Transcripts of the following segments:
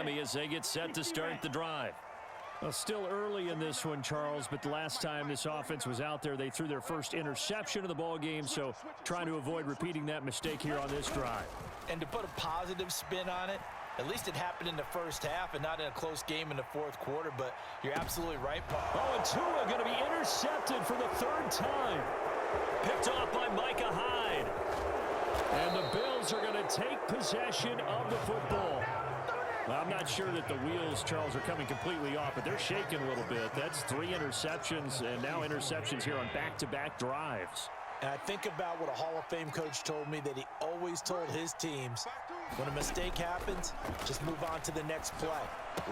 Miami as they get set to start the drive. Well, still early in this one, Charles, but the last time this offense was out there, they threw their first interception of the ball game, so trying to avoid repeating that mistake here on this drive. And to put a positive spin on it, at least it happened in the first half and not in a close game in the fourth quarter, but you're absolutely right, Paul. Oh, and Tua going to be intercepted for the third time. Picked off by Micah Hyde. And the Bills are going to take possession of the football. Well, I'm not sure that the wheels, Charles, are coming completely off, but they're shaking a little bit. That's 3 interceptions, and now interceptions here on back-to-back drives. And I think about what a Hall of Fame coach told me that he always told his teams, when a mistake happens, just move on to the next play.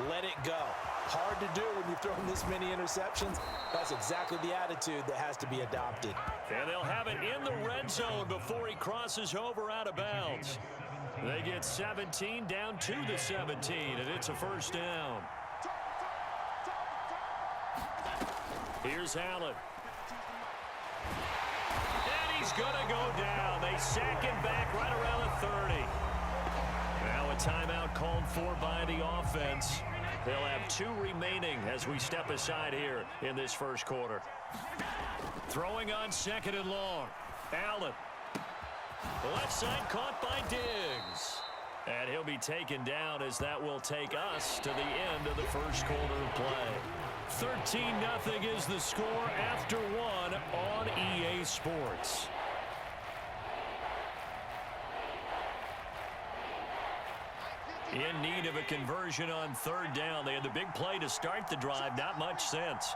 Let it go. Hard to do when you're throwing this many interceptions. That's exactly the attitude that has to be adopted. And they'll have it in the red zone before he crosses over out of bounds. They get 17 down to the 17, and it's a first down. Here's Allen. And he's going to go down. They sack him back right around the 30. Now a timeout called for by the offense. They'll have 2 remaining as we step aside here in this first quarter. Throwing on 2nd and long. Allen. The left side caught by Diggs. And he'll be taken down as that will take us to the end of the first quarter of play. 13-0 is the score after 1 on EA Sports. In need of a conversion on 3rd down. They had the big play to start the drive. Not much sense.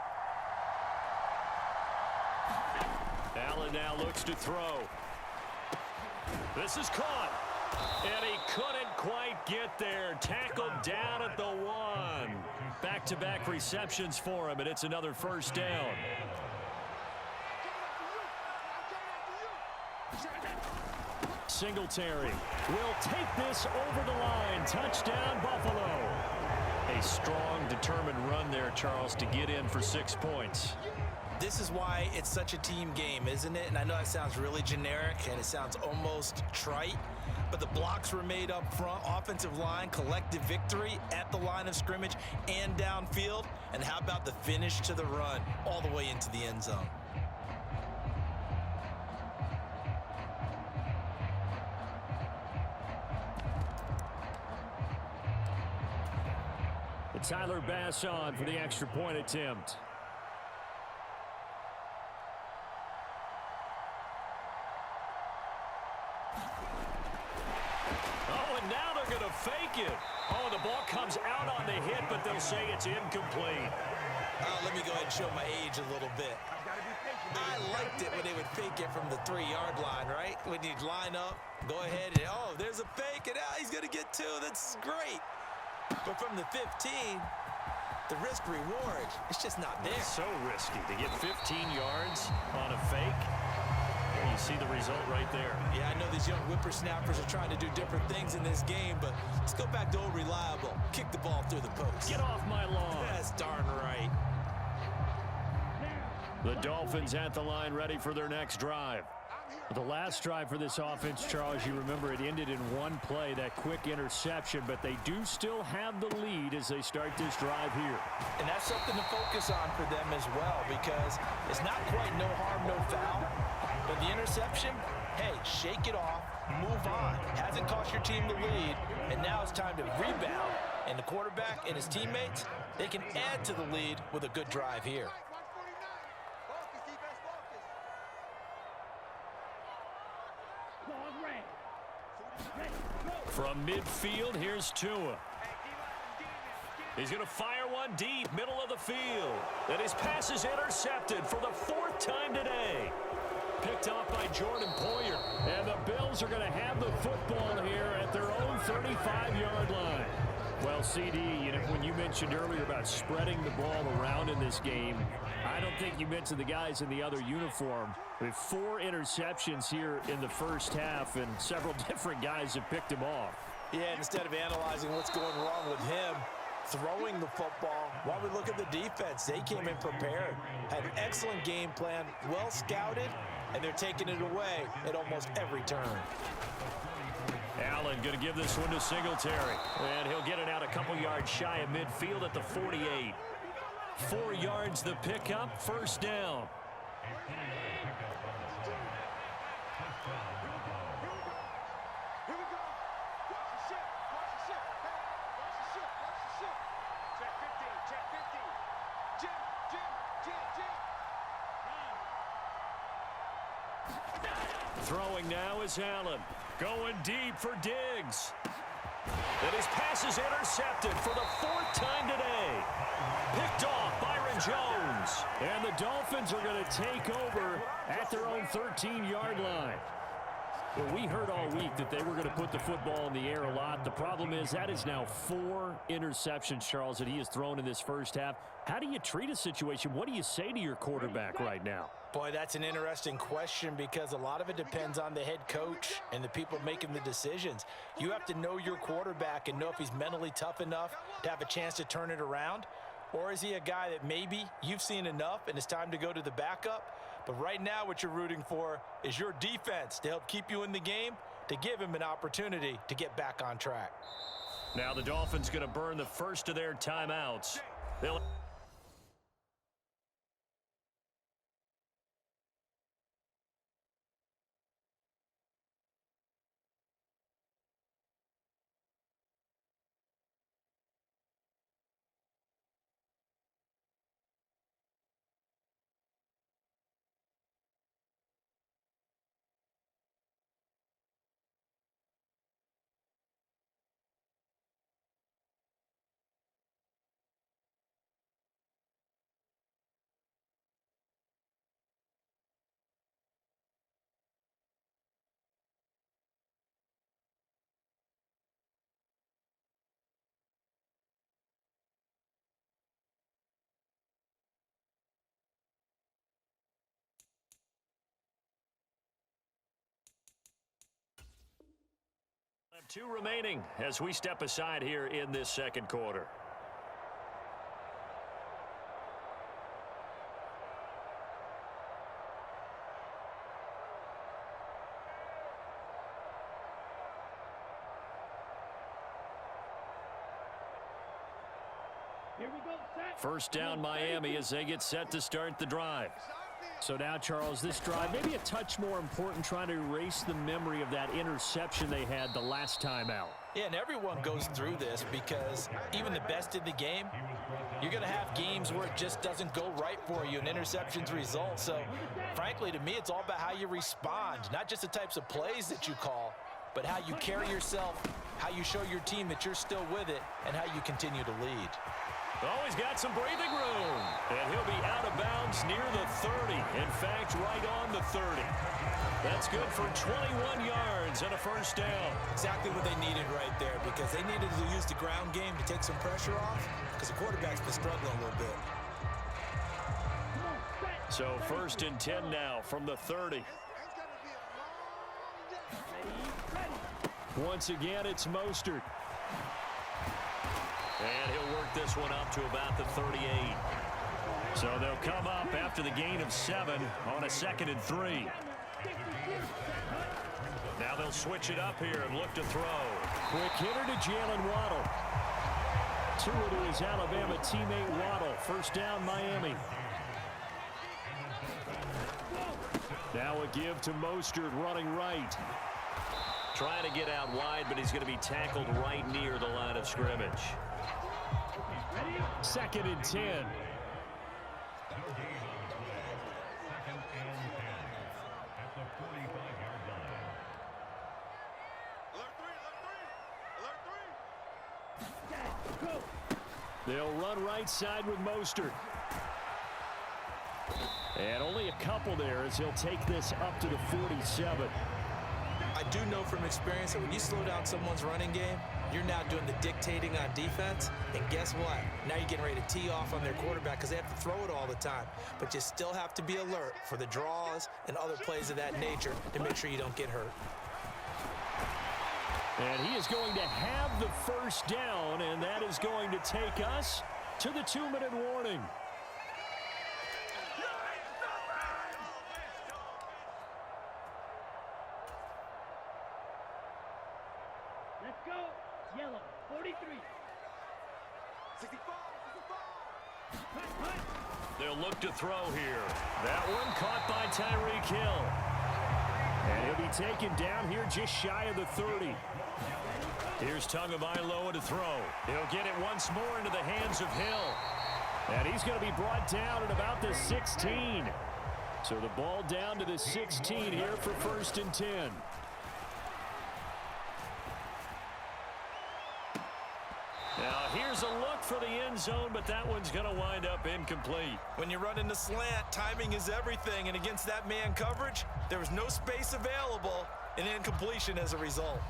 Allen now looks to throw. This is caught. And he couldn't quite get there. Tackled down at the 1. Back-to-back receptions for him, and it's another first down. Singletary will take this over the line. Touchdown, Buffalo. A strong, determined run there, Charles, to get in for 6 points. This is why it's such a team game, isn't it? And I know that sounds really generic and it sounds almost trite, but the blocks were made up front, offensive line, collective victory at the line of scrimmage and downfield. And how about the finish to the run all the way into the end zone? Tyler Bass on for the extra point attempt. Oh, and now they're going to fake it. Oh, the ball comes out on the hit, but they'll say it's incomplete. Let me go ahead and show my age a little bit. I liked it when they would fake it from the 3-yard line, right? When you'd line up, go ahead, and oh, there's a fake, and he's going to get 2. That's great. But from the 15, the risk-reward, it's just not there. It's so risky to get 15 yards on a fake. There you see the result right there. Yeah, I know these young whippersnappers are trying to do different things in this game, but let's go back to old reliable. Kick the ball through the post. Get off my lawn. That's darn right. The Dolphins at the line ready for their next drive. The last drive for this offense, Charles, you remember it ended in 1 play, that quick interception, but they do still have the lead as they start this drive here. And that's something to focus on for them as well, because it's not quite no harm, no foul, but the interception, hey, shake it off, move on. Hasn't cost your team the lead, and now it's time to rebound. And the quarterback and his teammates, they can add to the lead with a good drive here. From midfield, here's Tua. He's going to fire one deep, middle of the field. And his pass is intercepted for the 4th time today. Picked off by Jordan Poyer. And the Bills are going to have the football here at their own 35-yard line. Well, CD, when you mentioned earlier about spreading the ball around in this game, I don't think you mentioned the guys in the other uniform. With 4 interceptions here in the first half, and several different guys have picked him off. Yeah, instead of analyzing what's going wrong with him, throwing the football, while we look at the defense, they came in prepared, had an excellent game plan, well scouted, and they're taking it away at almost every turn. Allen going to give this one to Singletary, and he'll get it out a couple yards just shy of midfield at the 48. 4 yards the pickup, first down. Throwing now is Allen. Going deep for Diggs. And his pass is intercepted for the 4th time today. Picked off Byron Jones. And the Dolphins are going to take over at their own 13-yard line. Well, we heard all week that they were going to put the football in the air a lot. The problem is that is now 4 interceptions, Charles, that he has thrown in this first half. How do you treat a situation? What do you say to your quarterback right now? Boy, that's an interesting question because a lot of it depends on the head coach and the people making the decisions. You have to know your quarterback and know if he's mentally tough enough to have a chance to turn it around. Or is he a guy that maybe you've seen enough and it's time to go to the backup? But right now what you're rooting for is your defense to help keep you in the game, to give him an opportunity to get back on track. Now the Dolphins going to burn the first of their timeouts. They'll have 2 remaining as we step aside here in this second quarter. Here we go, set. First down Miami as they get set to start the drive. So now, Charles, this drive maybe a touch more important, trying to erase the memory of that interception they had the last time out. Yeah, and everyone goes through this because even the best in the game, you're going to have games where it just doesn't go right for you and interceptions result. So, frankly, to me, it's all about how you respond, not just the types of plays that you call, but how you carry yourself, how you show your team that you're still with it, and how you continue to lead. Oh, he's got some breathing room. And he'll be out of bounds near the 30. In fact, right on the 30. That's good for 21 yards and a first down. Exactly what they needed right there because they needed to use the ground game to take some pressure off because the quarterback's been struggling a little bit. So 1st and 10 now from the 30. Once again, it's Mostert. And he'll work this one up to about the 38. So they'll come up after the gain of 7 on a 2nd and 3. Now they'll switch it up here and look to throw. Quick hitter to Jalen Waddle. To his Alabama teammate Waddle. First down, Miami. Now a give to Mostert running right. Trying to get out wide, but he's going to be tackled right near the line of scrimmage. 2nd and 10. They'll run right side with Mostert. And only a couple there as he'll take this up to the 47. I do know from experience that when you slow down someone's running game, you're now doing the dictating on defense. And guess what? Now you're getting ready to tee off on their quarterback because they have to throw it all the time. But you still have to be alert for the draws and other plays of that nature to make sure you don't get hurt. And he is going to have the first down, and that is going to take us to the 2-minute warning. Let's go. Yellow, 43. They'll look to throw here. That one caught by Tyreek Hill. And he'll be taken down here just shy of the 30. Here's Tagovailoa to throw. He'll get it once more into the hands of Hill. And he's going to be brought down at about the 16. So the ball down to the 16 here for 1st and 10. Now here's a look for the end zone, but that one's going to wind up incomplete. When you run in the slant, timing is everything, and against that man coverage, there was no space available, and incompletion as a result.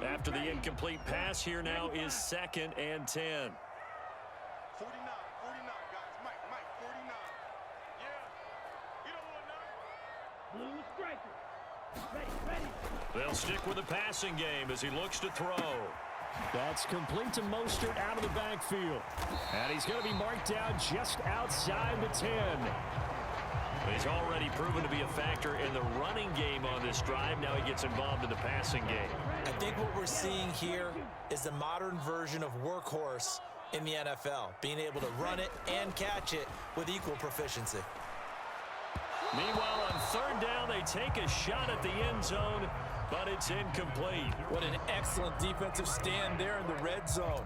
After the incomplete pass, here now is 2nd and 10. 49, guys. Mike, 49. Yeah. You don't want none? Blue striker. Ready. They'll stick with the passing game as he looks to throw. That's complete to Mostert out of the backfield. And he's going to be marked down just outside the 10. He's already proven to be a factor in the running game on this drive. Now he gets involved in the passing game. I think what we're seeing here is the modern version of workhorse in the NFL, being able to run it and catch it with equal proficiency. Meanwhile, on 3rd down, they take a shot at the end zone, but it's incomplete. What an excellent defensive stand there in the red zone.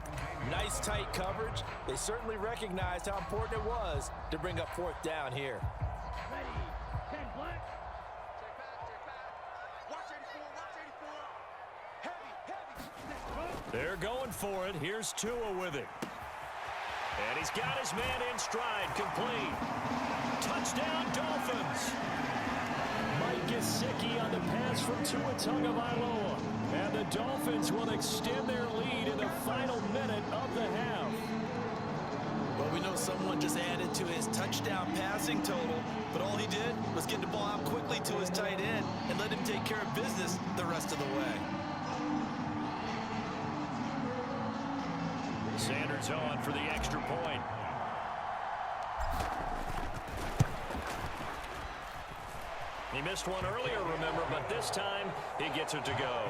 Nice tight coverage. They certainly recognized how important it was to bring up 4th down here. They're going for it. Here's Tua with it. And he's got his man in stride, complete. Touchdown, Dolphins. Mike Gesicki on the pass from Tua Tagovailoa. And the Dolphins will extend their lead in the final minute of the half. Well, we know someone just added to his touchdown passing total, but all he did was get the ball out quickly to his tight end and let him take care of business the rest of the way. Sanders on for the extra point. He missed one earlier, remember, but this time he gets it to go.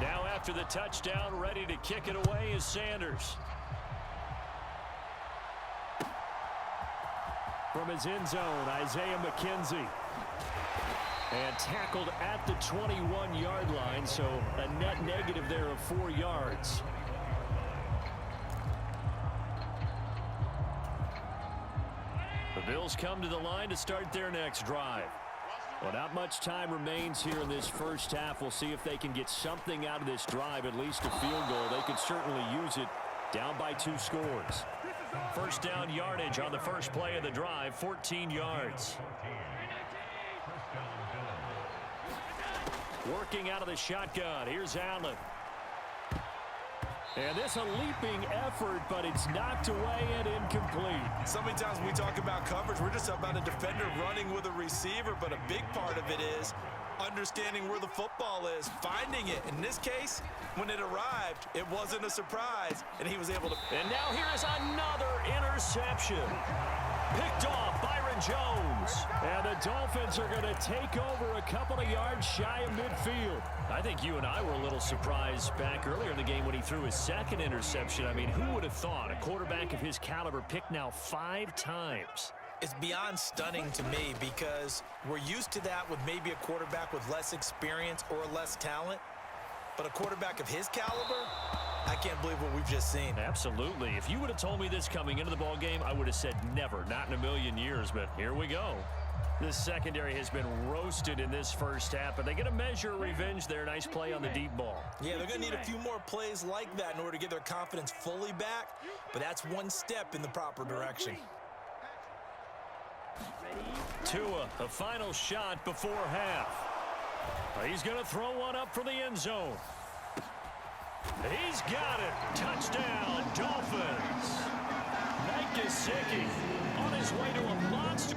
Now after the touchdown, ready to kick it away is Sanders. From his end zone, Isaiah McKenzie. And tackled at the 21-yard line, so a net negative there of 4 yards. The Bills come to the line to start their next drive. Well, not much time remains here in this first half. We'll see if they can get something out of this drive, at least a field goal. They could certainly use it down by 2 scores. First down yardage on the first play of the drive, 14 yards. Working out of the shotgun. Here's Allen. And this a leaping effort, but it's knocked away and incomplete. So many times when we talk about coverage, we're just about a defender running with a receiver, but a big part of it is understanding where the football is, finding it. In this case, when it arrived, it wasn't a surprise, and he was able to... And now here is another interception. Picked off Byron Jones. And the Dolphins are going to take over a couple of yards shy of midfield. I think you and I were a little surprised back earlier in the game when he threw his 2nd interception. I mean, who would have thought a quarterback of his caliber picked now 5 times? It's beyond stunning to me because we're used to that with maybe a quarterback with less experience or less talent. But a quarterback of his caliber, I can't believe what we've just seen. Absolutely. If you would have told me this coming into the ball game, I would have said never, not in a million years. But here we go. This secondary has been roasted in this first half, but they get a measure of revenge there. Nice play on the deep ball. Yeah, they're going to need a few more plays like that in order to get their confidence fully back. But that's one step in the proper direction. Tua, a final shot before half. He's going to throw one up for the end zone. He's got it. Touchdown, Dolphins. Mike Gesicki on his way to a monster.